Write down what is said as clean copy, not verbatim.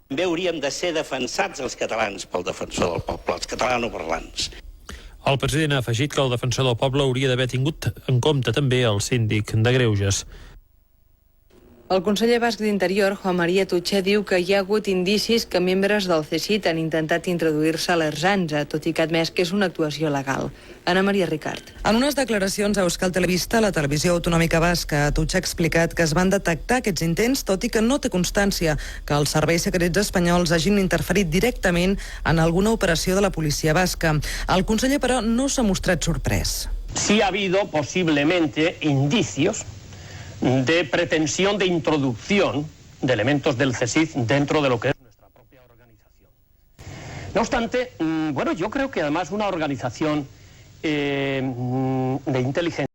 També hauríem de ser defensats els catalans pel defensor del poble, els catalanoparlants. El president ha afegit que el defensor del poble hauria d'haver tingut en compte també el síndic de Greuges. El conseller basc d'Interior, Juan María Tuché, diu que hi ha hagut indicis que membres del CSIC han intentat introduir-se a l'Ertzaintza, tot i que ha admès que és una actuació legal. Ana Maria Ricard. En unes declaracions a Euskal Telebista, la televisió autonòmica basca, Tuché ha explicat que es van detectar aquests intents, tot i que no té constància que els serveis secrets espanyols hagin interferit directament en alguna operació de la policia basca. El conseller, però, no s'ha mostrat sorprès. Sí ha habido posiblemente indicios de pretensión de introducción de elementos del CSIC dentro de lo que es nuestra propia organización. No obstante, yo creo que además una organización de inteligencia